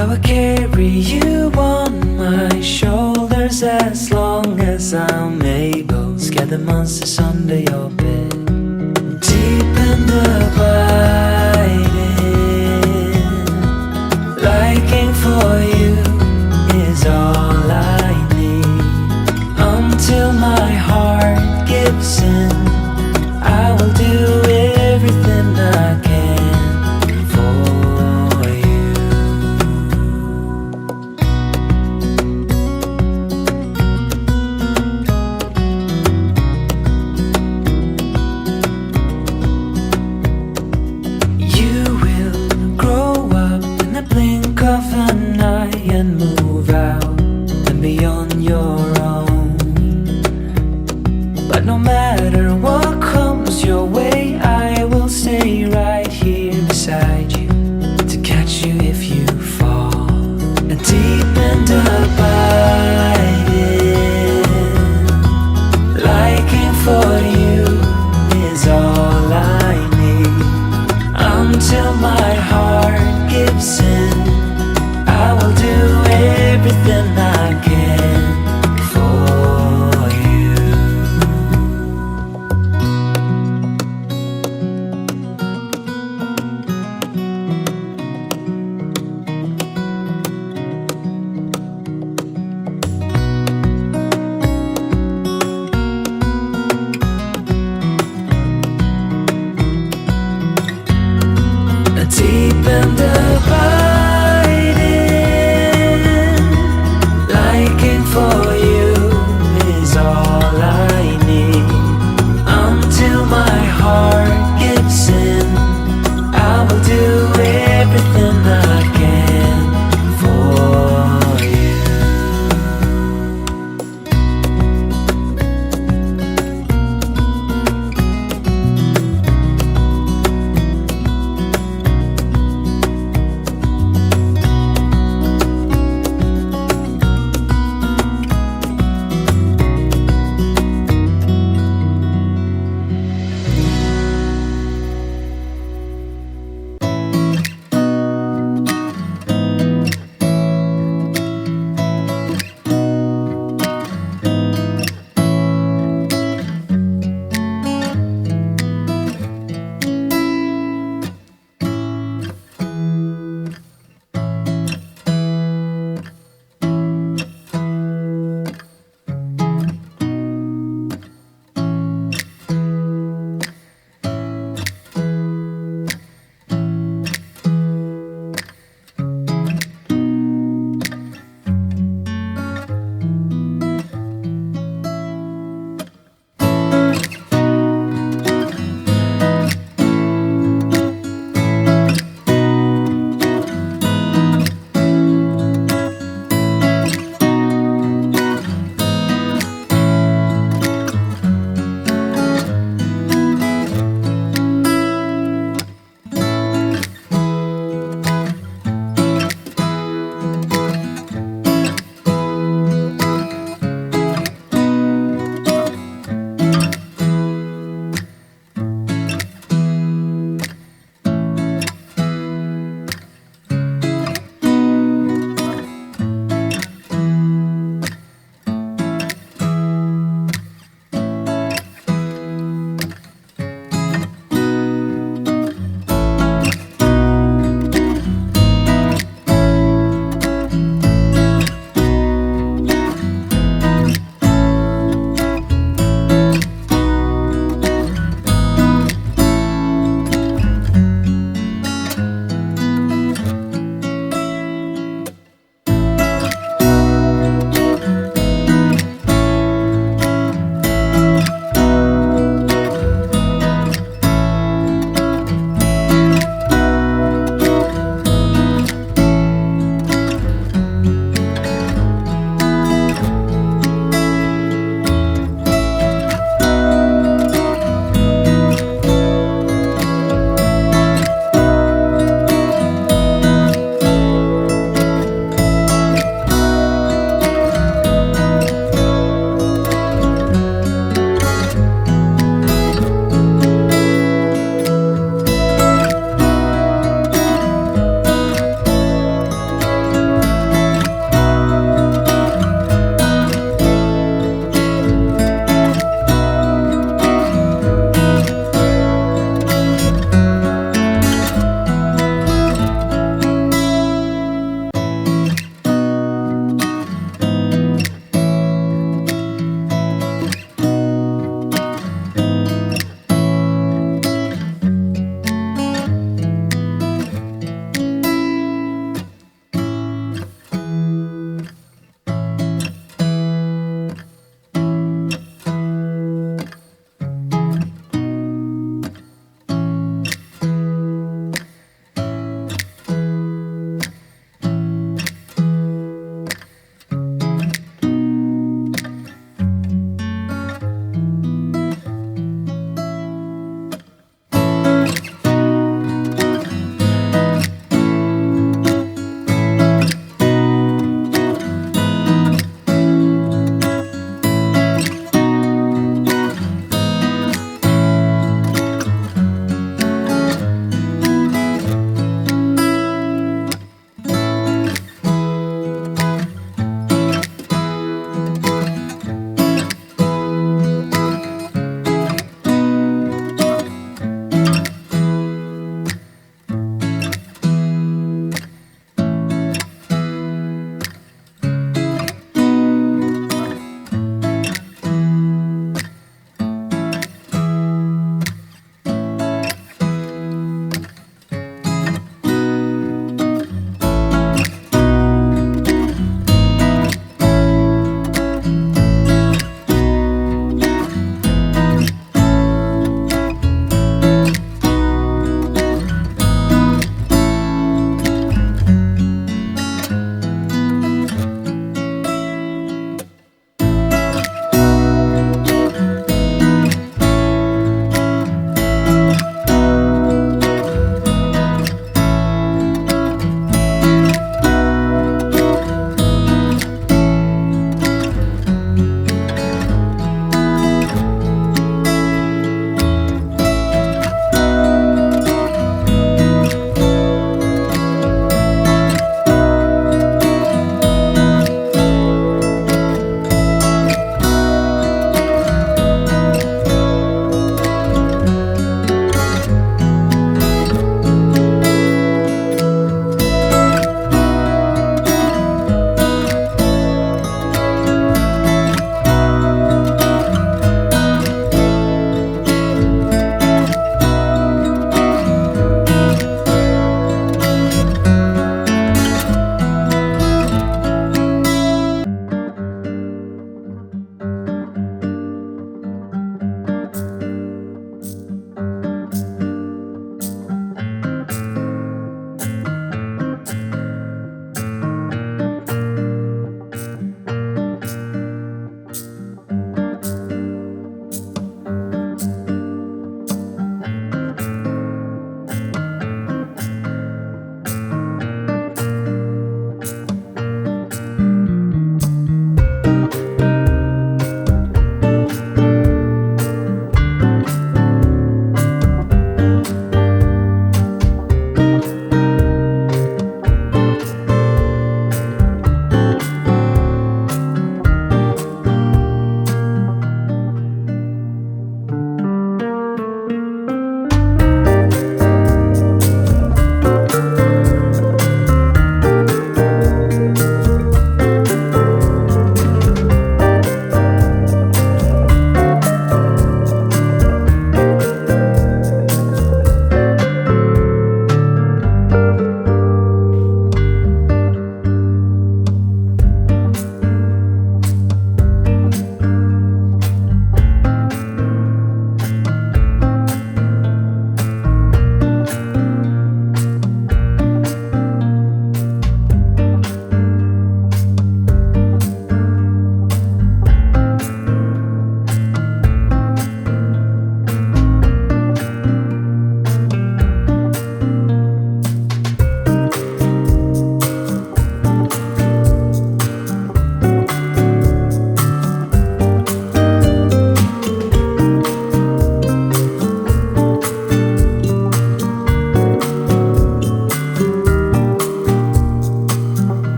I will carry you on my shoulders as long as I'm able. Scare the monsters under your bed. Deep and abiding, liking for you is all I need. Until my heart gives in, I will do everything I can for you.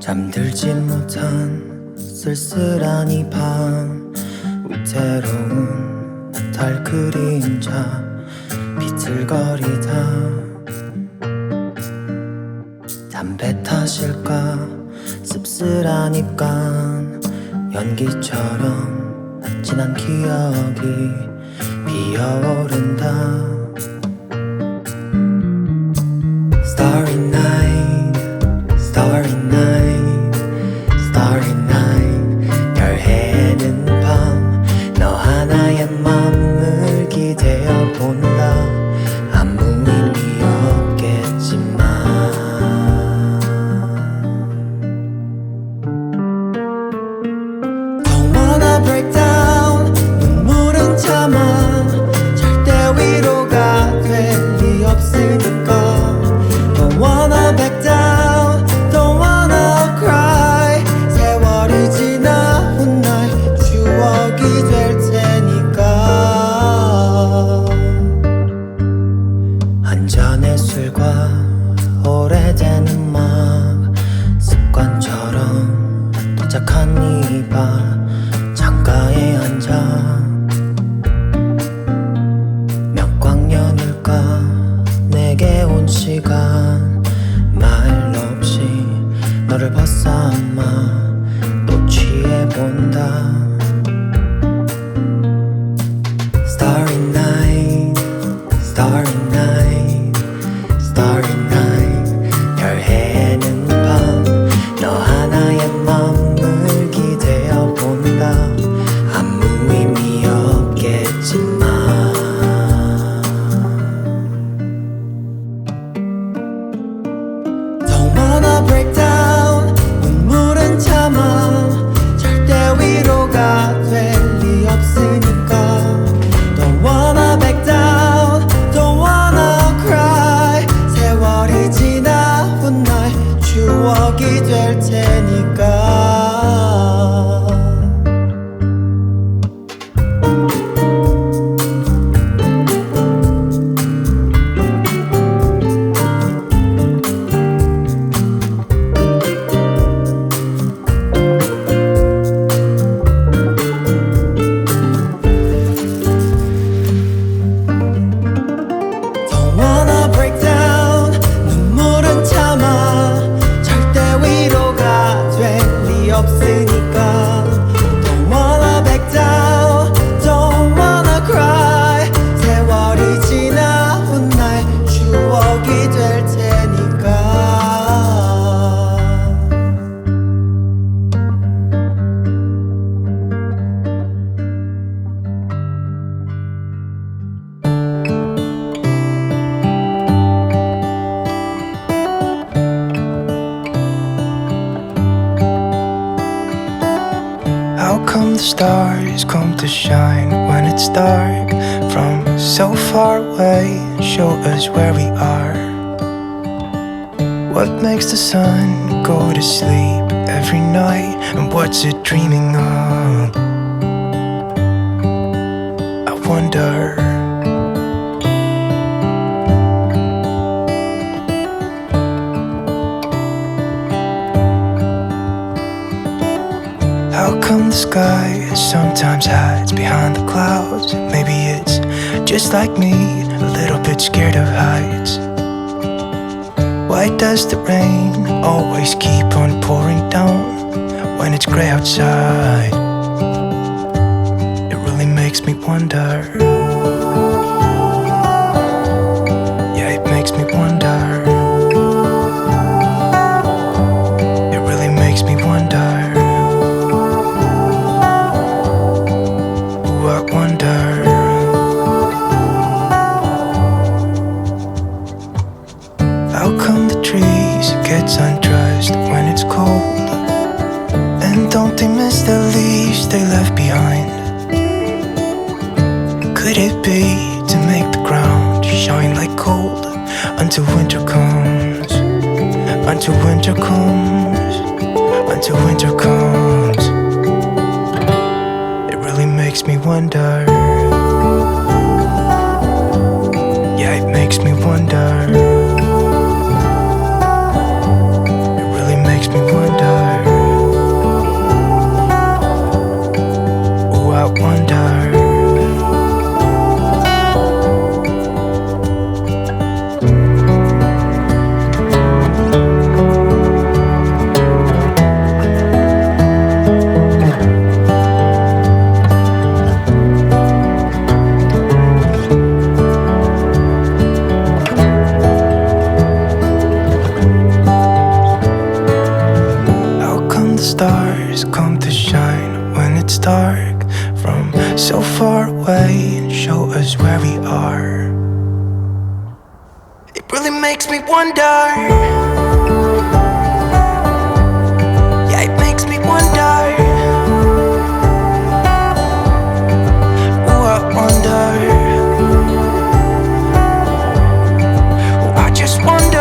잠들지 못한 쓸쓸한 이 밤 위태로운 달 그림자 비틀거리다 담배 탓일까 씁쓸한 입간 연기처럼 지난 기억이 피어오른다 Starry night, starry night, starry night 별 해는 밤 너 하나의 맘을 기대어 본다 아무 의미 없겠지만 Don't wanna break down 눈물은 참아 절대 위로가 될 리 없으니까 Don't wanna back down, don't wanna cry 세월이 지나 훗날 추억이 될 테니까 한 잔의 술과 오래된 음악 습관처럼 도착한 이 바 창가에 앉아 몇 광년일까 내게 온 시간 말 없이 너를 벗삼아 또 취해본다 Starry night, starry night, starry night 별 해는 밤 너 하나의 맘을 기대어 본다 아무 의미 없겠지만 Don't wanna break down 눈물은 참아 절대 위로가 될 리 없으니까 Don't wanna back down Don't wanna cry 세월이 지나 훗날 추억이 될 테니까 Don't wanna break down 눈물은 참아 절대 위로가 될 리 없으니까 Don't wanna back down Don't wanna cry 세월이 지나 훗날 추억이 될 테니까 How come the stars come to shine when it's dark from so far away and show us where we are? What makes the sun go to sleep every night and what's it dreaming of? I wonder. How come the sky sometimes hides behind the clouds? Maybe it's just like me, a little bit scared of heights. Why does the rain always keep on pouring down when it's gray outside? It really makes me wonder. Yeah, it makes me wonder. It really makes me wonder. I wonder. How come the trees get undressed when it's cold? And don't they miss the leaves they left behind? Could it be to make the ground shine like gold until winter comes? Until winter comes, until winter comes. It really makes me wonder. Yeah, it makes me wonder. It really makes me wonder. wonder. Stars come to shine when it's dark from so far away and show us where we are. It really makes me wonder. Yeah, it makes me wonder. Oh, I wonder. Oh, I just wonder.